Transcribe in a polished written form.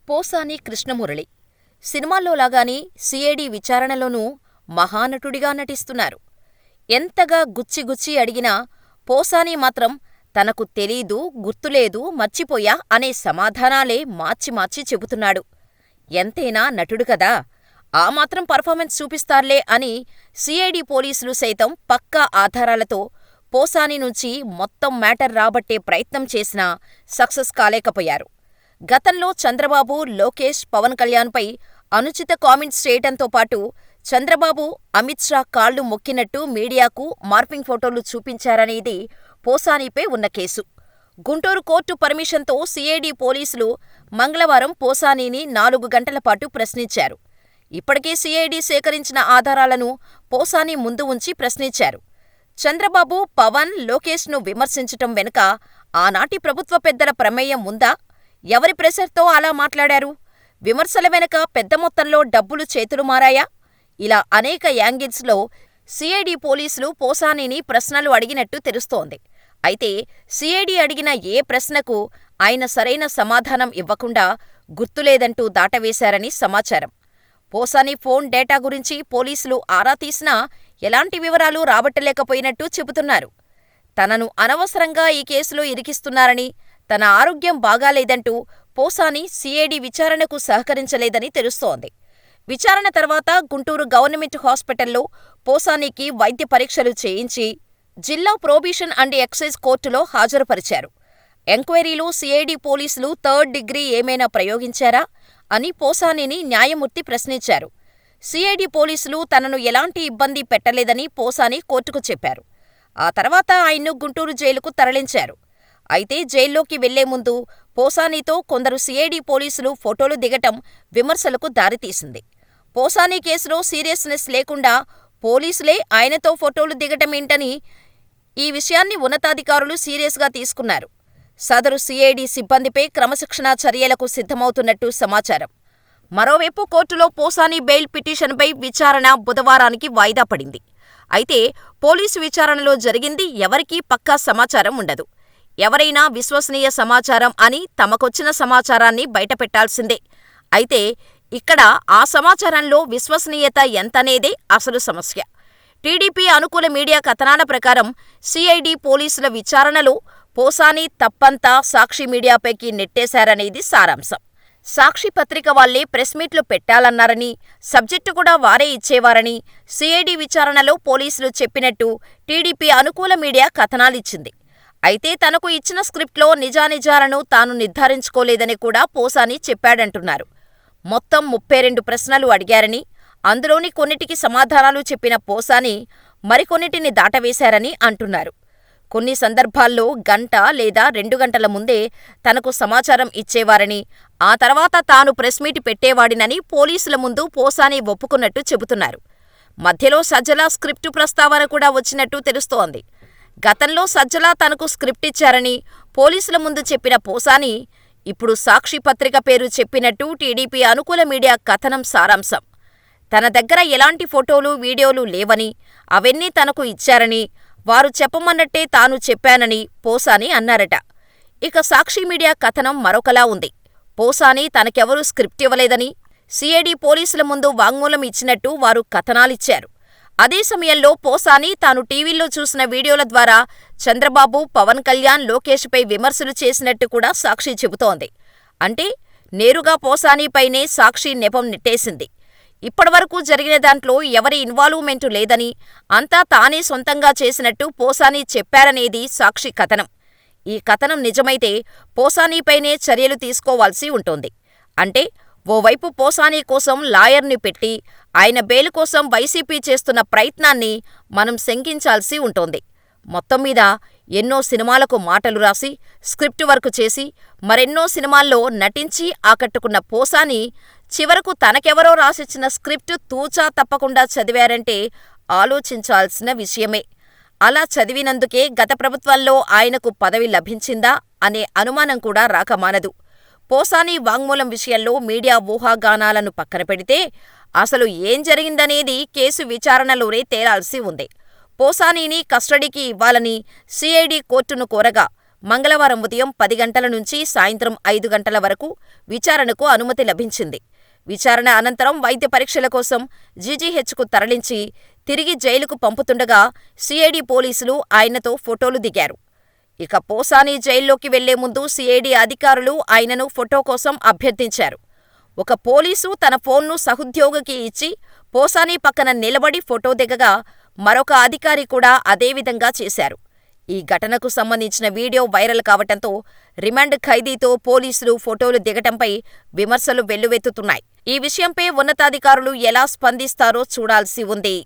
పోసాని కృష్ణమురళి సినిమాల్లో లాగానే సిఐడి విచారణలోనూ మహానటుడిగా నటిస్తున్నారు. ఎంతగా గుచ్చి అడిగినా పోసాని మాత్రం తనకు తెలీదు, గుర్తులేదు, మర్చిపోయా అనే సమాధానాలే మార్చి చెబుతున్నాడు. ఎంతైనా నటుడు కదా, ఆ మాత్రం పర్ఫార్మెన్స్ చూపిస్తార్లే అని సిఐడి పోలీసులు సైతం పక్కా ఆధారాలతో పోసాని నుంచి మొత్తం మ్యాటర్ రాబట్టే ప్రయత్నం చేసినా సక్సెస్ కాలేకపోయారు. గతంలో చంద్రబాబు, లోకేష్, పవన్ కళ్యాణ్పై అనుచిత కామెంట్స్ చేయటంతో పాటు చంద్రబాబు, అమిత్ షా కాళ్లు మొక్కినట్టు మీడియాకు మార్ఫింగ్ ఫోటోలు చూపించారనేది పోసానీపై ఉన్న కేసు. గుంటూరు కోర్టు పర్మిషన్తో సిఐడి పోలీసులు మంగళవారం పోసానీని 4 గంటల పాటు ప్రశ్నించారు. ఇప్పటికే సిఐడి సేకరించిన ఆధారాలను పోసాని ముందు ఉంచి ప్రశ్నించారు. చంద్రబాబు, పవన్, లోకేష్ను విమర్శించటం వెనుక ఆనాటి ప్రభుత్వ పెద్దల ప్రమేయం ఉందా? ఎవరి ప్రెషర్తో అలా మాట్లాడారు? విమర్శల వెనక పెద్ద మొత్తంలో డబ్బులు చేతులు మారాయా? ఇలా అనేక యాంగిల్స్లో సిఐడి పోలీసులు పోసానీని ప్రశ్నలు అడిగినట్టు తెలుస్తోంది. అయితే సిఐడి అడిగిన ఏ ప్రశ్నకు ఆయన సరైన సమాధానం ఇవ్వకుండా గుర్తులేదంటూ దాటవేశారని సమాచారం. పోసాని ఫోన్ డేటా గురించి పోలీసులు ఆరా తీసినా ఎలాంటి వివరాలు రాబట్టలేకపోయినట్టు చెబుతున్నారు. తనను అనవసరంగా ఈ కేసులో ఇరికిస్తున్నారని, తన ఆరోగ్యం బాగాలేదంటూ పోసాని సిఐడి విచారణకు సహకరించలేదని తెలుస్తోంది. విచారణ తర్వాత గుంటూరు గవర్నమెంట్ హాస్పిటల్లో పోసానీకి వైద్య పరీక్షలు చేయించి జిల్లా ప్రొహిబిషన్ అండ్ ఎక్సైజ్ కోర్టులో హాజరుపరిచారు. ఎంక్వైరీలో సిఐడి పోలీసులు థర్డ్ డిగ్రీ ఏమైనా ప్రయోగించారా అని పోసానీని న్యాయమూర్తి ప్రశ్నించారు. సిఐడి పోలీసులు తనను ఎలాంటి ఇబ్బంది పెట్టలేదని పోసాని కోర్టుకు చెప్పారు. ఆ తర్వాత ఆయన్ను గుంటూరు జైలుకు తరలించారు. అయితే జైల్లోకి వెళ్లే ముందు పోసానీతో కొందరు సిఐడి పోలీసులు ఫోటోలు దిగటం విమర్శలకు దారితీసింది. పోసాని కేసులో సీరియస్నెస్ లేకుండా పోలీసులే ఆయనతో ఫోటోలు దిగటమేంటని ఈ విషయాన్ని ఉన్నతాధికారులు సీరియస్గా తీసుకున్నారు. సదరు సిఐడి సిబ్బందిపై క్రమశిక్షణా చర్యలకు సిద్ధమవుతున్నట్టు సమాచారం. మరోవైపు కోర్టులో పోసాని బెయిల్ పిటిషన్పై విచారణ బుధవారానికి వాయిదా పడింది. అయితే పోలీసు విచారణలో జరిగింది ఎవరికీ పక్కా సమాచారం ఉండదు. ఎవరైనా విశ్వసనీయ సమాచారం అని తమకొచ్చిన సమాచారాన్ని బయటపెట్టాల్సిందే. అయితే ఇక్కడ ఆ సమాచారంలో విశ్వసనీయత ఎంతనేదే అసలు సమస్య. టీడీపీ అనుకూల మీడియా కథనాల ప్రకారం సిఐడి పోలీసుల విచారణలో పోసాని తప్పంతా సాక్షి మీడియాపైకి నెట్టేశారనేది సారాంశం. సాక్షి పత్రిక వాళ్లే ప్రెస్ మీట్లు పెట్టాలన్నారని, సబ్జెక్టు కూడా వారే ఇచ్చేవారని సిఐడి విచారణలో పోలీసులు చెప్పినట్టు టీడీపీ అనుకూల మీడియా కథనాలిచ్చింది. అయితే తనకు ఇచ్చిన స్క్రిప్ట్లో నిజానిజాలను తాను నిర్ధారించుకోలేదని కూడా పోసాని చెప్పాడంటున్నారు. మొత్తం 32 ప్రశ్నలు అడిగారని, అందులోని కొన్నిటికి సమాధానాలు చెప్పిన పోసాని మరికొన్నిటిని దాటవేశారని అంటున్నారు. కొన్ని సందర్భాల్లో గంట లేదా 2 గంటల ముందే తనకు సమాచారం ఇచ్చేవారని, ఆ తర్వాత తాను ప్రెస్ మీట్ పెట్టేవాడినని పోలీసుల ముందు పోసాని ఒప్పుకున్నట్టు చెబుతున్నారు. మధ్యలో సజ్జల స్క్రిప్టు ప్రస్తావన కూడా వచ్చినట్టు తెలుస్తోంది. గతంలో సజ్జల తనకు స్క్రిప్ట్ ఇచ్చారని పోలీసుల ముందు చెప్పిన పోసాని ఇప్పుడు సాక్షి పత్రిక పేరు చెప్పినట్టు టీడీపీ అనుకూల మీడియా కథనం సారాంశం. తన దగ్గర ఎలాంటి ఫోటోలు, వీడియోలు లేవని, అవన్నీ తనకు ఇచ్చారని, వారు చెప్పమన్నట్టే తాను చెప్పానని పోసాని అన్నారట. ఇక సాక్షి మీడియా కథనం మరొకలా ఉంది. పోసాని తనకెవరూ స్క్రిప్ట్ ఇవ్వలేదని, సిఐడి పోలీసుల ముందు వాంగ్మూలం ఇచ్చినట్టు వారు కథనాలిచ్చారు. అదే సమయంలో పోసాని తాను టీవీల్లో చూసిన వీడియోల ద్వారా చంద్రబాబు, పవన్ కళ్యాణ్, లోకేష్పై విమర్శలు చేసినట్టు కూడా సాక్షి చెబుతోంది. అంటే నేరుగా పోసానీపైనే సాక్షి నెపం నెట్టేసింది. ఇప్పటివరకు జరిగిన దాంట్లో ఎవరి ఇన్వాల్వ్మెంటు లేదని, అంతా తానే సొంతంగా చేసినట్టు పోసాని చెప్పారనేది సాక్షి కథనం. ఈ కథనం నిజమైతే పోసానీపైనే చర్యలు తీసుకోవాల్సి ఉంటుంది. అంటే ఓవైపు పోసాని కోసం లాయర్ని పెట్టి ఆయన బెయిల్ కోసం వైసీపీ చేస్తున్న ప్రయత్నాన్ని మనం శంకించాల్సి ఉంటోంది. మొత్తం మీద ఎన్నో సినిమాలకు మాటలు రాసి, స్క్రిప్ట్ వర్క్ చేసి, మరెన్నో సినిమాల్లో నటించి ఆకట్టుకున్న పోసాని చివరకు తనకెవరో రాసిచ్చిన స్క్రిప్ట్ తూచా తప్పకుండా చదివారంటే ఆలోచించాల్సిన విషయమే. అలా చదివినందుకే గత ప్రభుత్వంలో ఆయనకు పదవి లభించిందా అనే అనుమానం కూడా రాకమానదు. పోసాని వాంగ్మూలం విషయంలో మీడియా ఊహాగానాలను పక్కన పెడితే అసలు ఏం జరిగిందనేది కేసు విచారణలోనే తేలాల్సి ఉంది. పోసానీని కస్టడీకి ఇవ్వాలని సిఐడి కోర్టును కోరగా మంగళవారం ఉదయం 10 గంటల నుంచి సాయంత్రం 5 గంటల వరకు విచారణకు అనుమతి లభించింది. విచారణ అనంతరం వైద్య పరీక్షల కోసం జీజీహెచ్కు తరలించి తిరిగి జైలుకు పంపుతుండగా సీఐడీ పోలీసులు ఆయనతో ఫోటోలు దిగారు. ఇక పోసాని జైల్లోకి వెళ్లే ముందు సీఐడీ అధికారులు ఆయనను ఫోటో కోసం అభ్యర్థించారు. ఒక పోలీసు తన ఫోన్ను సహోద్యోగికి ఇచ్చి పోసాని పక్కన నిలబడి ఫోటో దిగగా మరొక అధికారి కూడా అదేవిధంగా చేశారు. ఈ ఘటనకు సంబంధించిన వీడియో వైరల్ కావటంతో రిమాండ్ ఖైదీతో పోలీసులు ఫోటోలు దిగటంపై విమర్శలు వెల్లువెత్తుతున్నాయి. ఈ విషయంపై ఉన్నతాధికారులు ఎలా స్పందిస్తారో చూడాల్సి ఉంది.